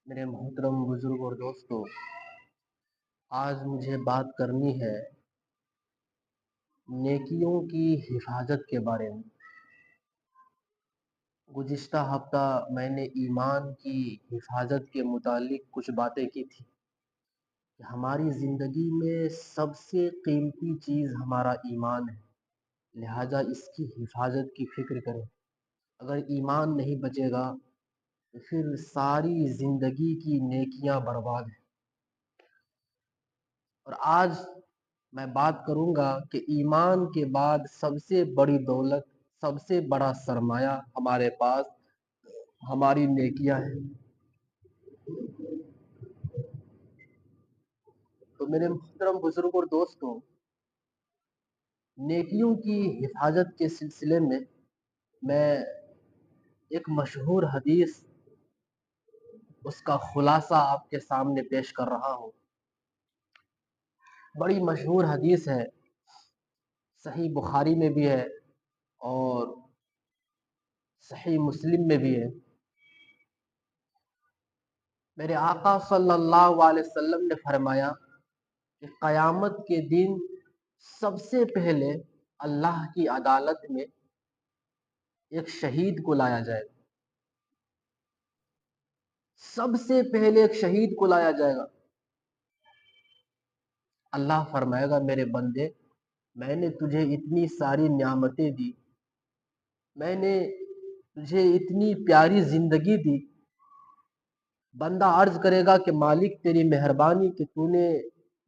میرے محترم بزرگ اور دوستو، آج مجھے بات کرنی ہے نیکیوں کی حفاظت کے بارے میں۔ گزشتہ ہفتہ میں نے ایمان کی حفاظت کے متعلق کچھ باتیں کی تھی کہ ہماری زندگی میں سب سے قیمتی چیز ہمارا ایمان ہے، لہٰذا اس کی حفاظت کی فکر کریں۔ اگر ایمان نہیں بچے گا تو پھر ساری زندگی کی نیکیاں برباد ہیں۔ اور آج میں بات کروں گا کہ ایمان کے بعد سب سے بڑی دولت، سب سے بڑا سرمایہ ہمارے پاس ہماری نیکیاں ہیں۔ تو میرے محترم بزرگ اور دوستوں، نیکیوں کی حفاظت کے سلسلے میں ایک مشہور حدیث، اس کا خلاصہ آپ کے سامنے پیش کر رہا ہوں۔ بڑی مشہور حدیث ہے، صحیح بخاری میں بھی ہے اور صحیح مسلم میں بھی ہے۔ میرے آقا صلی اللہ علیہ وسلم نے فرمایا کہ قیامت کے دن سب سے پہلے اللہ کی عدالت میں ایک شہید کو لایا جائے گا۔ سب سے پہلے ایک شہید کو لایا جائے گا۔ اللہ فرمائے گا، میرے بندے، میں نے تجھے اتنی ساری نعمتیں دی، میں نے تجھے اتنی پیاری زندگی دی۔ بندہ عرض کرے گا کہ مالک تیری مہربانی کہ تو نے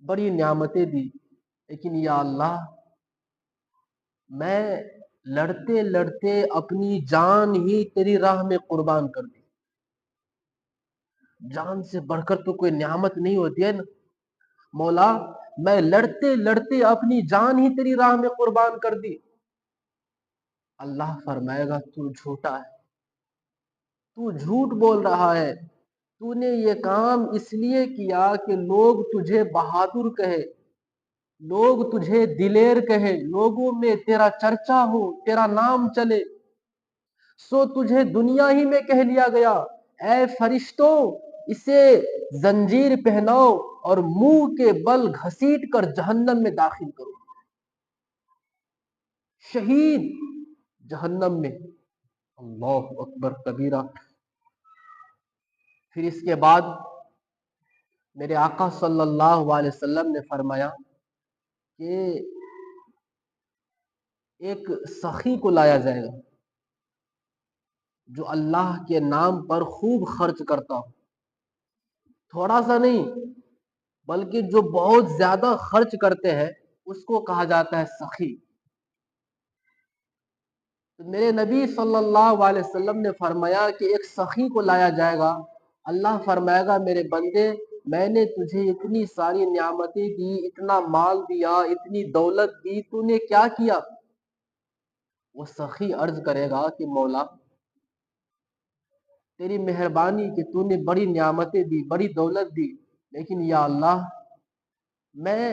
بڑی نعمتیں دی، لیکن یا اللہ، میں لڑتے لڑتے اپنی جان ہی تیری راہ میں قربان کر دی۔ جان سے بڑھ کر تو کوئی نعمت نہیں ہوتی ہے نا مولا، میں لڑتے لڑتے اپنی جان ہی تیری راہ میں قربان کر دی۔ اللہ فرمائے گا، تو جھوٹا ہے، تو جھوٹ بول رہا ہے، تو نے یہ کام اس لیے کیا کہ لوگ تجھے بہادر کہے، لوگ تجھے دلیر کہے، لوگوں میں تیرا چرچا ہو، تیرا نام چلے، سو تجھے دنیا ہی میں کہہ لیا گیا، اے فرشتوں اسے زنجیر پہناؤ اور منہ کے بل گھسیٹ کر جہنم میں داخل کرو۔ شہید جہنم میں، اللہ اکبر کبیرہ۔ پھر اس کے بعد میرے آقا صلی اللہ علیہ وسلم نے فرمایا کہ ایک سخی کو لایا جائے گا جو اللہ کے نام پر خوب خرچ کرتا ہو، تھوڑا سا نہیں بلکہ جو بہت زیادہ خرچ کرتے ہیں اس کو کہا جاتا ہے سخی۔ تو میرے نبی صلی اللہ علیہ وسلم نے فرمایا کہ ایک سخی کو لایا جائے گا۔ اللہ فرمائے گا، میرے بندے، میں نے تجھے اتنی ساری نعمتیں دی، اتنا مال دیا، اتنی دولت دی، تو نے کیا کیا؟ وہ سخی عرض کرے گا کہ مولا، تیری مہربانی کہ تو نے بڑی نعمتیں دی، بڑی دولت دی، لیکن یا اللہ، میں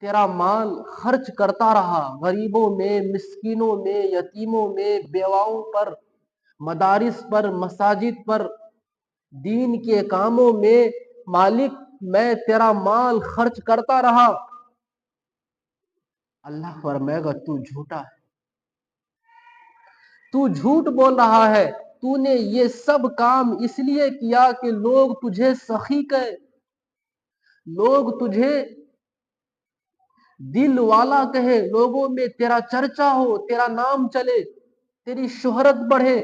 تیرا مال خرچ کرتا رہا، غریبوں میں، مسکینوں میں، یتیموں میں، بیواؤں پر، مدارس پر، مساجد پر، دین کے کاموں میں، مالک میں تیرا مال خرچ کرتا رہا۔ اللہ فرمائے گا، تو جھوٹا ہے، تو جھوٹ بول رہا ہے، تو نے یہ سب کام اس لیے کیا کہ لوگ تجھے سخی کہے، لوگ تجھے دل والا کہے، لوگوں میں تیرا چرچا ہو، تیرا نام چلے، تیری شہرت بڑھے،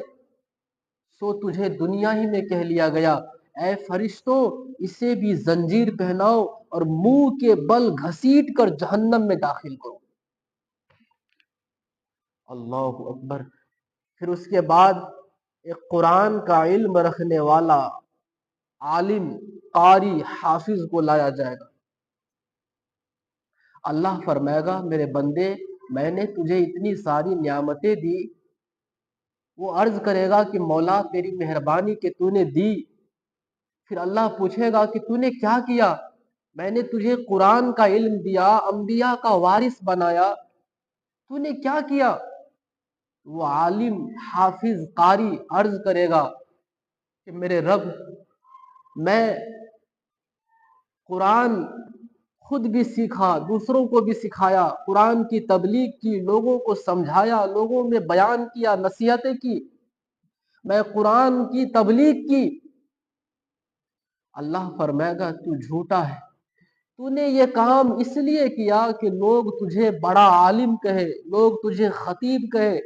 سو تجھے دنیا ہی میں کہہ لیا گیا، اے فرشتوں اسے بھی زنجیر پہناؤ اور منہ کے بل گھسیٹ کر جہنم میں داخل کرو۔ اللہ اکبر۔ پھر اس کے بعد ایک قرآن کا علم رکھنے والا عالم، قاری، حافظ کو لایا جائے گا۔ اللہ فرمائے گا، میرے بندے، میں نے تجھے اتنی ساری نعمتیں دی۔ وہ عرض کرے گا کہ مولا تیری مہربانی کہ تو نے دی۔ پھر اللہ پوچھے گا کہ تو نے کیا کیا؟ میں نے تجھے قرآن کا علم دیا، انبیاء کا وارث بنایا، تو نے کیا کیا؟ وہ عالم، حافظ، قاری عرض کرے گا کہ میرے رب، میں قرآن خود بھی سیکھا، دوسروں کو بھی سکھایا، قرآن کی تبلیغ کی، لوگوں کو سمجھایا، لوگوں میں بیان کیا، نصیحتیں کی، میں قرآن کی تبلیغ کی۔ اللہ فرمائے گا تو جھوٹا ہے، تو نے یہ کام اس لیے کیا کہ لوگ تجھے بڑا عالم کہے، لوگ تجھے خطیب کہے،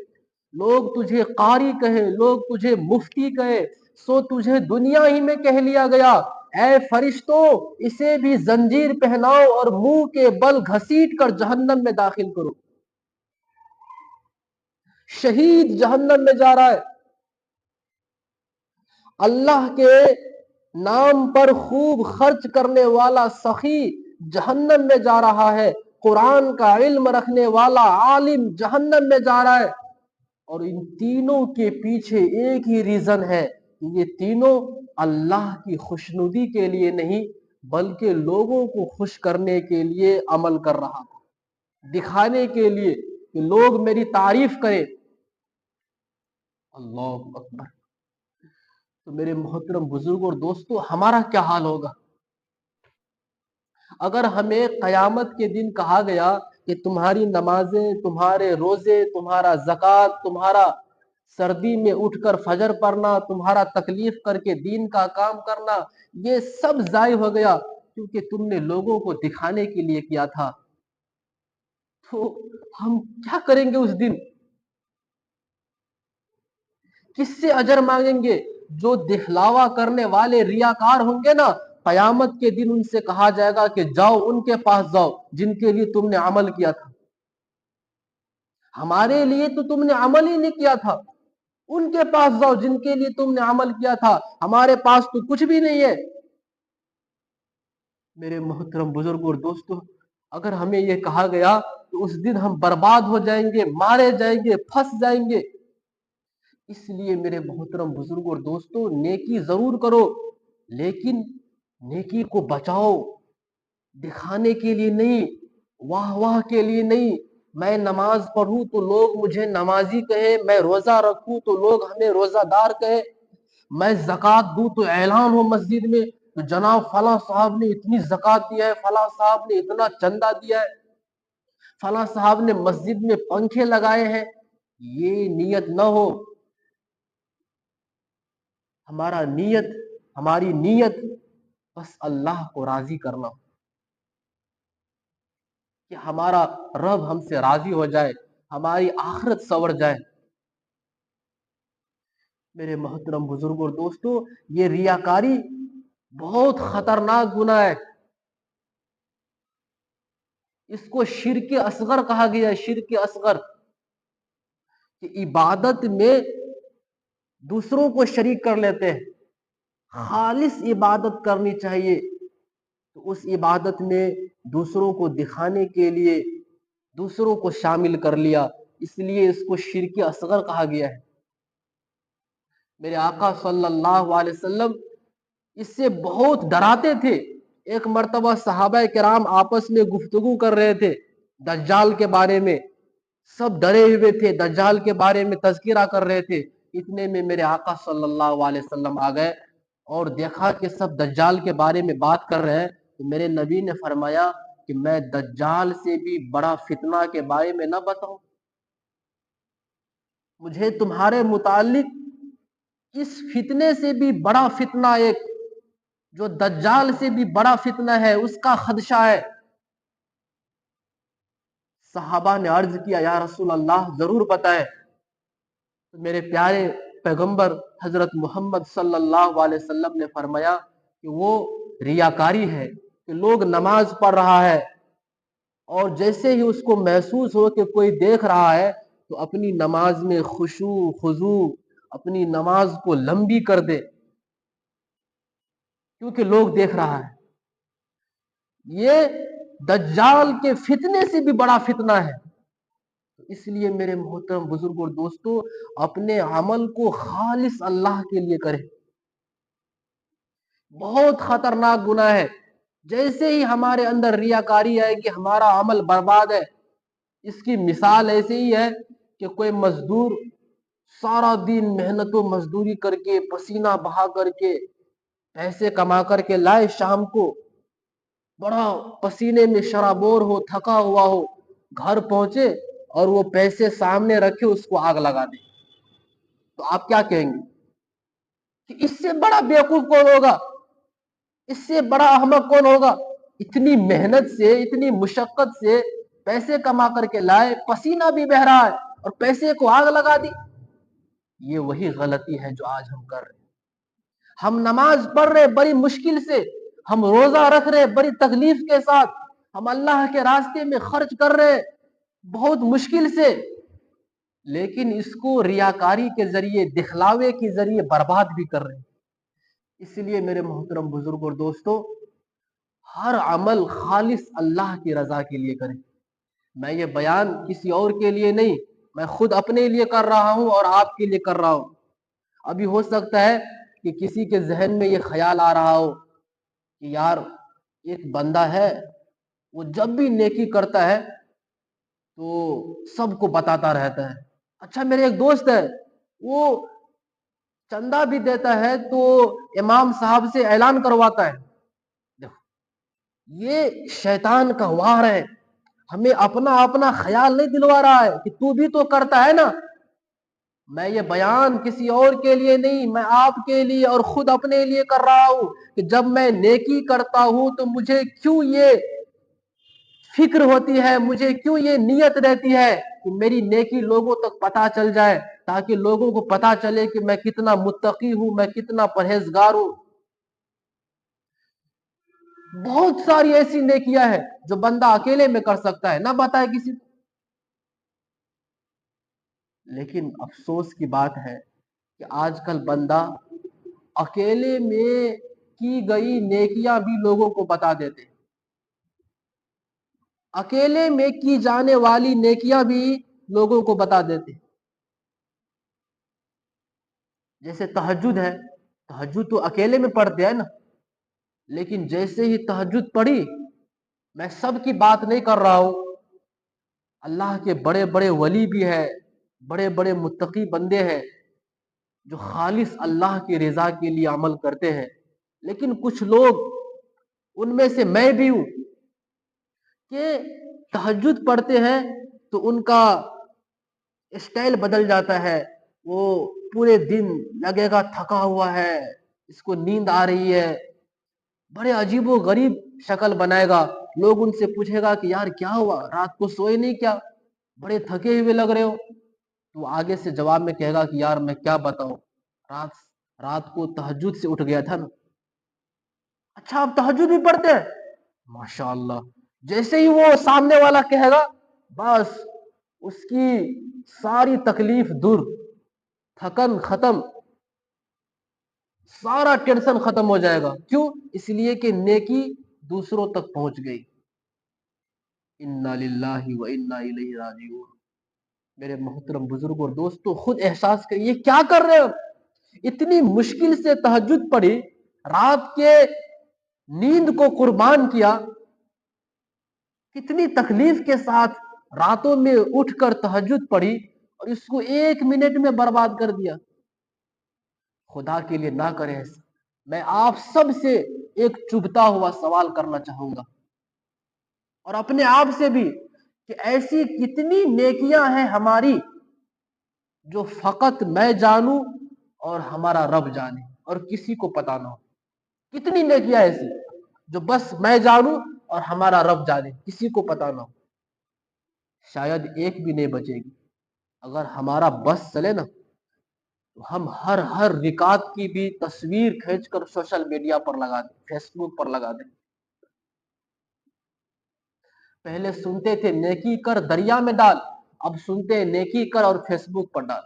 لوگ تجھے قاری کہے، لوگ تجھے مفتی کہے، سو تجھے دنیا ہی میں کہہ لیا گیا اے فرشتوں اسے بھی زنجیر پہناؤ اور منہ کے بل گھسیٹ کر جہنم میں داخل کرو۔ شہید جہنم میں جا رہا ہے، اللہ کے نام پر خوب خرچ کرنے والا سخی جہنم میں جا رہا ہے، قرآن کا علم رکھنے والا عالم جہنم میں جا رہا ہے۔ اور ان تینوں کے پیچھے ایک ہی ریزن ہے کہ یہ تینوں اللہ کی خوشنودی کے لیے نہیں بلکہ لوگوں کو خوش کرنے کے لیے عمل کر رہا تھا، دکھانے کے لیے کہ لوگ میری تعریف کریں۔ اللہ اکبر۔ تو میرے محترم بزرگ اور دوستو، ہمارا کیا حال ہوگا اگر ہمیں قیامت کے دن کہا گیا کہ تمہاری نمازیں، تمہارے روزے، تمہارا زکوٰۃ، تمہارا سردی میں اٹھ کر فجر پڑھنا، تمہارا تکلیف کر کے دین کا کام کرنا، یہ سب ضائع ہو گیا کیونکہ تم نے لوگوں کو دکھانے کے لیے کیا تھا، تو ہم کیا کریں گے اس دن؟ کس سے اجر مانگیں گے؟ جو دکھلاوا کرنے والے ریاکار ہوں گے نا، قیامت کے دن ان سے کہا جائے گا کہ جاؤ ان کے پاس جاؤ جن کے لیے تم نے عمل کیا تھا، ہمارے لیے تو تم نے عمل ہی نہیں کیا تھا، ان کے پاس جاؤ جن کے لیے تم نے عمل کیا تھا، ہمارے پاس تو کچھ بھی نہیں ہے۔ میرے محترم بزرگ اور دوستو، اگر ہمیں یہ کہا گیا تو اس دن ہم برباد ہو جائیں گے، مارے جائیں گے، پھنس جائیں گے۔ اس لیے میرے محترم بزرگ اور دوستو، نیکی ضرور کرو لیکن نیکی کو بچاؤ، دکھانے کے لیے نہیں، واہ واہ کے لیے نہیں۔ میں نماز پڑھوں تو لوگ مجھے نمازی کہے، میں روزہ رکھوں تو لوگ ہمیں روزہ دار کہے، میں زکوٰۃ دوں تو اعلان ہو مسجد میں تو جناب فلاں صاحب نے اتنی زکوٰۃ دیا ہے، فلاں صاحب نے اتنا چندہ دیا ہے، فلاں صاحب نے مسجد میں پنکھے لگائے ہیں۔ یہ نیت نہ ہو، ہماری نیت بس اللہ کو راضی کرنا، کہ ہمارا رب ہم سے راضی ہو جائے، ہماری آخرت سنور جائے۔ میرے محترم بزرگ اور دوستو، یہ ریاکاری بہت خطرناک گناہ ہے، اس کو شرک اصغر کہا گیا ہے، شرک اصغر، کہ عبادت میں دوسروں کو شریک کر لیتے ہیں۔ خالص عبادت کرنی چاہیے تو اس عبادت میں دوسروں کو دکھانے کے لیے دوسروں کو شامل کر لیا، اس لیے اس کو شرک اصغر کہا گیا ہے۔ میرے آقا صلی اللہ علیہ وسلم اس سے بہت ڈراتے تھے۔ ایک مرتبہ صحابہ کرام آپس میں گفتگو کر رہے تھے دجال کے بارے میں، سب ڈرے ہوئے تھے، دجال کے بارے میں تذکرہ کر رہے تھے، اتنے میں میرے آقا صلی اللہ علیہ وسلم آ گئے اور دیکھا کہ سب دجال کے بارے میں بات کر رہے ہیں، تو میرے نبی نے فرمایا کہ میں دجال سے بھی بڑا فتنہ کے بارے میں نہ بتاؤں؟ مجھے تمہارے متعلق اس فتنے سے بھی بڑا فتنہ، ایک جو دجال سے بھی بڑا فتنہ ہے، اس کا خدشہ ہے۔ صحابہ نے عرض کیا یا رسول اللہ ضرور بتائیں۔ میرے پیارے پیغمبر حضرت محمد صلی اللہ علیہ وسلم نے فرمایا کہ وہ ریاکاری ہے، کہ لوگ نماز پڑھ رہا ہے اور جیسے ہی اس کو محسوس ہو کہ کوئی دیکھ رہا ہے تو اپنی نماز میں خشوع خضوع، اپنی نماز کو لمبی کر دے کیونکہ لوگ دیکھ رہا ہے۔ یہ دجال کے فتنے سے بھی بڑا فتنہ ہے۔ اس لیے میرے محترم بزرگ اور دوستو، اپنے عمل کو خالص اللہ کے لیے کریں۔ بہت خطرناک گناہ ہے، جیسے ہی ہمارے اندر ریاکاری آئے کہ ہمارا عمل برباد ہے۔ اس کی مثال ایسے ہی ہے کہ کوئی مزدور سارا دن محنت و مزدوری کر کے، پسینہ بہا کر کے پیسے کما کر کے لائے، شام کو بڑا پسینے میں شرابور ہو، تھکا ہوا ہو، گھر پہنچے اور وہ پیسے سامنے رکھے، اس کو آگ لگا دے، تو آپ کیا کہیں گے کہ اس سے بڑا بیوقوف کون ہوگا، اس سے بڑا احمق کون ہوگا؟ اتنی محنت سے، اتنی مشقت سے پیسے کما کر کے لائے، پسینہ بھی بہ رہا ہے اور پیسے کو آگ لگا دی۔ یہ وہی غلطی ہے جو آج ہم کر رہے ہیں۔ ہم نماز پڑھ رہے بڑی مشکل سے، ہم روزہ رکھ رہے بڑی تکلیف کے ساتھ، ہم اللہ کے راستے میں خرچ کر رہے بہت مشکل سے، لیکن اس کو ریاکاری کے ذریعے، دکھلاوے کے ذریعے برباد بھی کر رہے ہیں۔ اس لیے میرے محترم بزرگ اور دوستو، ہر عمل خالص اللہ کی رضا کے لیے کریں۔ میں یہ بیان کسی اور کے لیے نہیں، میں خود اپنے لیے کر رہا ہوں اور آپ کے لیے کر رہا ہوں۔ ابھی ہو سکتا ہے کہ کسی کے ذہن میں یہ خیال آ رہا ہو کہ یار ایک بندہ ہے، وہ جب بھی نیکی کرتا ہے تو سب کو بتاتا رہتا ہے۔ اچھا میرے ایک دوست ہے، وہ چندہ بھی دیتا ہے تو امام صاحب سے اعلان کرواتا ہے۔ دیکھو یہ شیطان کا وار ہے، ہمیں اپنا خیال نہیں دلوا رہا ہے کہ تو بھی تو کرتا ہے نا۔ میں یہ بیان کسی اور کے لیے نہیں، میں آپ کے لیے اور خود اپنے لیے کر رہا ہوں کہ جب میں نیکی کرتا ہوں تو مجھے کیوں یہ فکر ہوتی ہے، مجھے کیوں یہ نیت رہتی ہے کہ میری نیکی لوگوں تک پتہ چل جائے، تاکہ لوگوں کو پتہ چلے کہ میں کتنا متقی ہوں، میں کتنا پرہیزگار ہوں۔ بہت ساری ایسی نیکیاں ہیں جو بندہ اکیلے میں کر سکتا ہے، نہ بتائے کسی کو۔ لیکن افسوس کی بات ہے کہ آج کل بندہ اکیلے میں کی گئی نیکیاں بھی لوگوں کو بتا دیتے، اکیلے میں کی جانے والی نیکیاں بھی لوگوں کو بتا دیتے۔ جیسے تہجد ہے، تہجد تو اکیلے میں پڑھتے ہیں نا، لیکن جیسے ہی تہجد پڑھی، میں سب کی بات نہیں کر رہا ہوں، اللہ کے بڑے بڑے ولی بھی ہیں، بڑے بڑے متقی بندے ہیں جو خالص اللہ کی رضا کے لیے عمل کرتے ہیں، لیکن کچھ لوگ، ان میں سے میں بھی ہوں، کہ تہجد پڑھتے ہیں تو ان کا اسٹائل بدل جاتا ہے، وہ پورے دن لگے گا تھکا ہوا ہے، اس کو نیند آ رہی ہے، بڑے عجیب و غریب شکل بنائے گا، لوگ ان سے پوچھے گا کہ یار کیا ہوا، رات کو سوئے نہیں کیا، بڑے تھکے ہوئے لگ رہے ہو؟ تو آگے سے جواب میں کہے گا کہ یار میں کیا بتاؤں، رات کو تہجد سے اٹھ گیا تھا نا۔ اچھا آپ تہجد بھی پڑھتے ہیں؟ ماشاءاللہ۔ جیسے ہی وہ سامنے والا کہے گا، بس اس کی ساری تکلیف دور، تھکن ختم، سارا ٹینشن ختم ہو جائے گا۔ کیوں؟ اس لیے کہ نیکی دوسروں تک پہنچ گئی۔ انا للہ و انا الیہ راجعون۔ میرے محترم بزرگ اور دوستو، خود احساس کریے کیا کر رہے ہو؟ اتنی مشکل سے تہجد پڑھی، رات کے نیند کو قربان کیا، کتنی تکلیف کے ساتھ راتوں میں اٹھ کر تہجد پڑھی اور اس کو 1 منٹ میں برباد کر دیا۔ خدا کے لیے نہ کریں ایسا۔ میں آپ سب سے ایک چبھتا ہوا سوال کرنا چاہوں گا، اور اپنے آپ سے بھی، کہ ایسی کتنی نیکیاں ہیں ہماری جو فقط میں جانوں اور ہمارا رب جانے اور کسی کو پتا نہ ہو؟ کتنی نیکیاں ایسی جو بس میں جانوں اور ہمارا رب جانے، کسی کو پتا نہ ہو؟ شاید ایک بھی نہیں بچے گی۔ اگر ہمارا بس چلے نا تو ہم ہر رکعت کی بھی تصویر کھینچ کر سوشل میڈیا پر لگا دیں، فیس بک پر لگا دیں۔ پہلے سنتے تھے نیکی کر دریا میں ڈال، اب سنتے ہیں نیکی کر اور فیس بک پر ڈال۔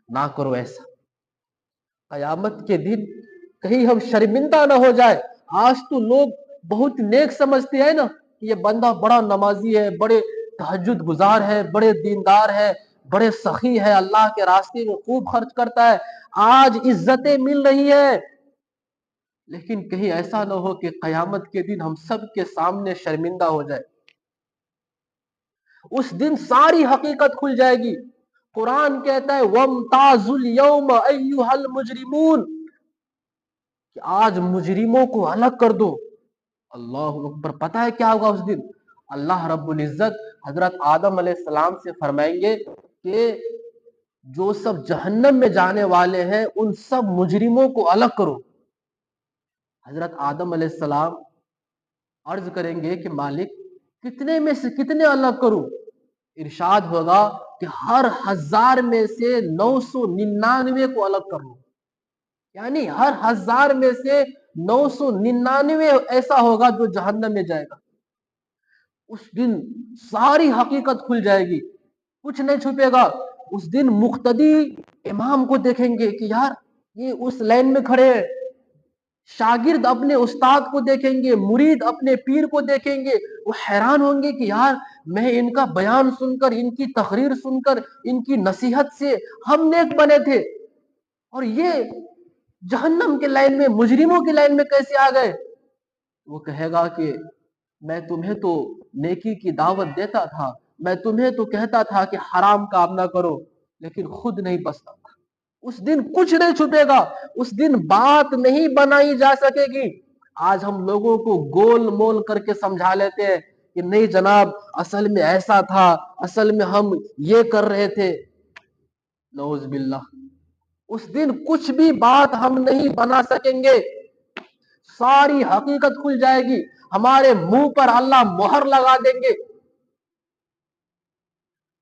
نہ کرو ایسا، قیامت کے دن کہیں ہم شرمندہ نہ ہو جائے۔ آج تو لوگ بہت نیک سمجھتے ہیں نا کہ یہ بندہ بڑا نمازی ہے، بڑے تہجد گزار ہے، بڑے دیندار ہے، بڑے سخی ہے، اللہ کے راستے میں خوب خرچ کرتا ہے، آج عزتیں مل رہی ہے، لیکن کہیں ایسا نہ ہو کہ قیامت کے دن ہم سب کے سامنے شرمندہ ہو جائے۔ اس دن ساری حقیقت کھل جائے گی۔ قرآن کہتا ہے وَامْتَازُوا الْيَوْمَ أَيُّهَا الْمُجْرِمُونَ، کہ آج مجرموں کو الگ کر دو. اللہ اکبر. پتہ ہے کیا ہوگا اس دن؟ اللہ رب العزت حضرت آدم علیہ السلام سے فرمائیں گے کہ جو سب جہنم میں جانے والے ہیں ان سب مجرموں کو الگ کرو. حضرت آدم علیہ السلام عرض کریں گے کہ مالک کتنے میں سے کتنے الگ کروں؟ ارشاد ہوگا کہ ہر 1000 میں سے 999 کو الگ کر لو. یعنی ہر 1000 میں سے 999 ایسا ہوگا جو جہنم میں جائے گا. اس دن ساری حقیقت کھل جائے گی، کچھ نہیں چھپے گا. اس دن مقتدی امام کو دیکھیں گے کہ یار یہ اس لائن میں کھڑے ہیں، شاگرد اپنے استاد کو دیکھیں گے، مرید اپنے پیر کو دیکھیں گے. وہ حیران ہوں گے کہ یار میں ان کا بیان سن کر، ان کی تقریر سن کر، ان کی نصیحت سے ہم نیک بنے تھے، اور یہ جہنم کے لائن میں، مجرموں کی لائن میں کیسے آ گئے؟ وہ کہے گا کہ میں تمہیں تو نیکی کی دعوت دیتا تھا، میں تمہیں تو کہتا تھا کہ حرام کام نہ کرو، لیکن خود نہیں بچتا تھا. اس دن کچھ نہیں چھپے گا، اس دن بات نہیں بنائی جا سکے گی. آج ہم لوگوں کو گول مول کر کے سمجھا لیتے ہیں کہ نہیں جناب اصل میں ایسا تھا، اصل میں ہم یہ کر رہے تھے. نعوذ باللہ. اس دن کچھ بھی بات ہم نہیں بنا سکیں گے، ساری حقیقت کھل جائے گی، ہمارے منہ پر اللہ مہر لگا دیں گے،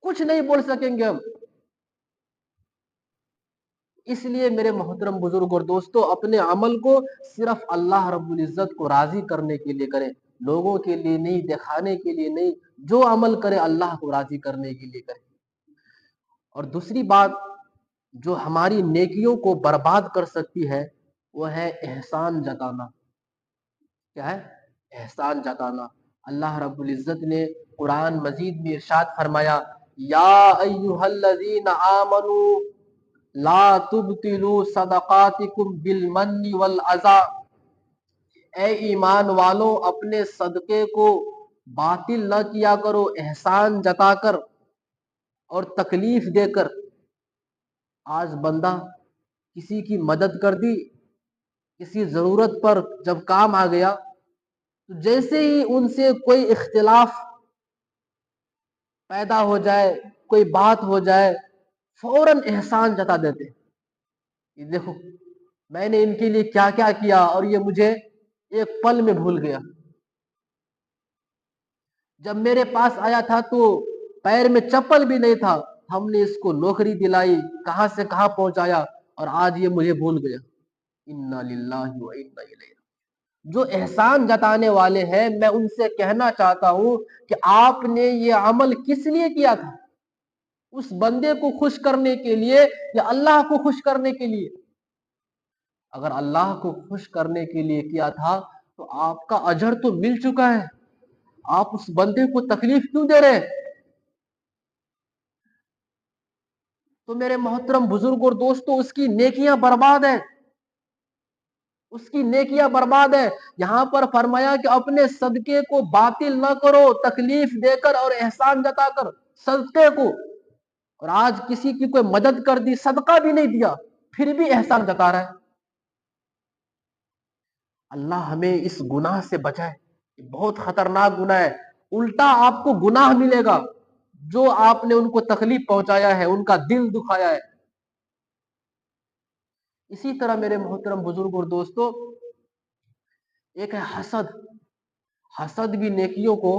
کچھ نہیں بول سکیں گے ہم. اس لیے میرے محترم بزرگ اور دوستو، اپنے عمل کو صرف اللہ رب العزت کو راضی کرنے کے لیے کریں، لوگوں کے لیے نہیں، دکھانے کے لیے نہیں. جو عمل کرے اللہ کو راضی کرنے کے لیے کرے. اور دوسری بات جو ہماری نیکیوں کو برباد کر سکتی ہے وہ ہے احسان جتانا. کیا ہے؟ احسان جتانا. اللہ رب العزت نے قرآن مجید میں ارشاد فرمایا یا ایھا الذین آمنوا لا تبطلوا صدقاتکم بالمن والعزا. اے ایمان والو اپنے صدقے کو باطل نہ کیا کرو احسان جتا کر اور تکلیف دے کر. آج بندہ کسی کی مدد کر دی، کسی ضرورت پر جب کام آ گیا تو جیسے ہی ان سے کوئی اختلاف پیدا ہو جائے، کوئی بات ہو جائے، فوراً احسان جتا دیتے. یہ دیکھو میں نے ان کے لیے کیا کیا کیا اور یہ مجھے ایک پل میں بھول گیا. جب میرے پاس آیا تھا تو پیر میں چپل بھی نہیں تھا، ہم نے اس کو نوکری دلائی، کہاں سے کہاں پہنچایا، اور آج یہ مجھے بھول گیا. انا للہ و انا الیہ. جو احسان جتانے والے ہیں میں ان سے کہنا چاہتا ہوں کہ آپ نے یہ عمل کس لیے کیا تھا؟ اس بندے کو خوش کرنے کے لیے یا اللہ کو خوش کرنے کے لیے؟ اگر اللہ کو خوش کرنے کے لیے کیا تھا تو آپ کا اجر تو مل چکا ہے، آپ اس بندے کو تکلیف کیوں دے رہے ہیں؟ تو میرے محترم بزرگ اور دوستو اس کی نیکیاں برباد ہیں، اس کی نیکیاں برباد ہے. یہاں پر فرمایا کہ اپنے صدقے کو باطل نہ کرو تکلیف دے کر اور احسان جتا کر صدقے کو. اور آج کسی کی کوئی مدد کر دی، صدقہ بھی نہیں دیا، پھر بھی احسان جتا رہا ہے. اللہ ہمیں اس گناہ سے بچائے، بہت خطرناک گناہ ہے. الٹا آپ کو گناہ ملے گا جو آپ نے ان کو تکلیف پہنچایا ہے، ان کا دل دکھایا ہے. اسی طرح میرے محترم بزرگ اور دوستو ایک ہے حسد. حسد بھی نیکیوں کو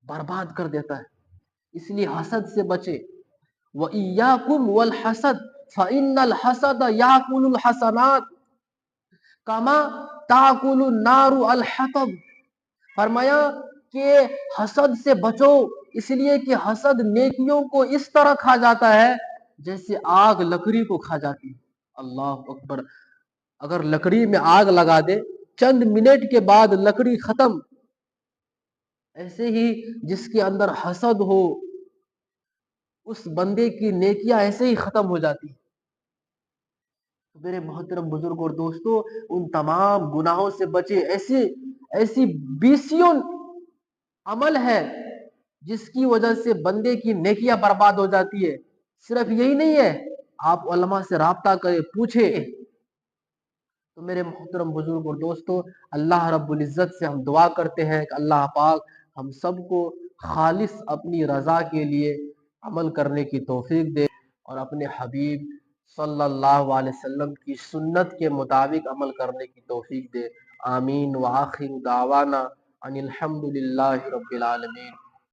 برباد کر دیتا ہے، اس لیے حسد سے بچے. وَإِيَّاكُمْ وَالْحَسَدَ فَإِنَّ الْحَسَدَ يَأْكُلُ الْحَسَنَاتِ كَمَا تَأْكُلُ النَّارُ الْحَطَبَ. فرمایا کہ حسد سے بچو، اس لیے کہ حسد نیکیوں کو اس طرح کھا جاتا ہے جیسے آگ لکڑی کو کھا جاتی ہے. اللہ اکبر. اگر لکڑی میں آگ لگا دے، چند منٹ کے بعد لکڑی ختم. ایسے ہی جس کے اندر حسد ہو اس بندے کی نیکیاں ایسے ہی ختم ہو جاتی. میرے محترم بزرگ اور دوستو ان تمام گناہوں سے بچے. ایسی بیسیوں عمل ہے جس کی وجہ سے بندے کی نیکیاں برباد ہو جاتی ہے. صرف یہی نہیں ہے، آپ علماء سے رابطہ کریں، پوچھیں. تو میرے محترم بزرگ اور دوستو، اللہ رب العزت سے ہم دعا کرتے ہیں کہ اللہ پاک ہم سب کو خالص اپنی رضا کے لیے عمل کرنے کی توفیق دے، اور اپنے حبیب صلی اللہ علیہ وسلم کی سنت کے مطابق عمل کرنے کی توفیق دے۔ آمین، وآخر دعوانا ان الحمد للہ رب العالمین۔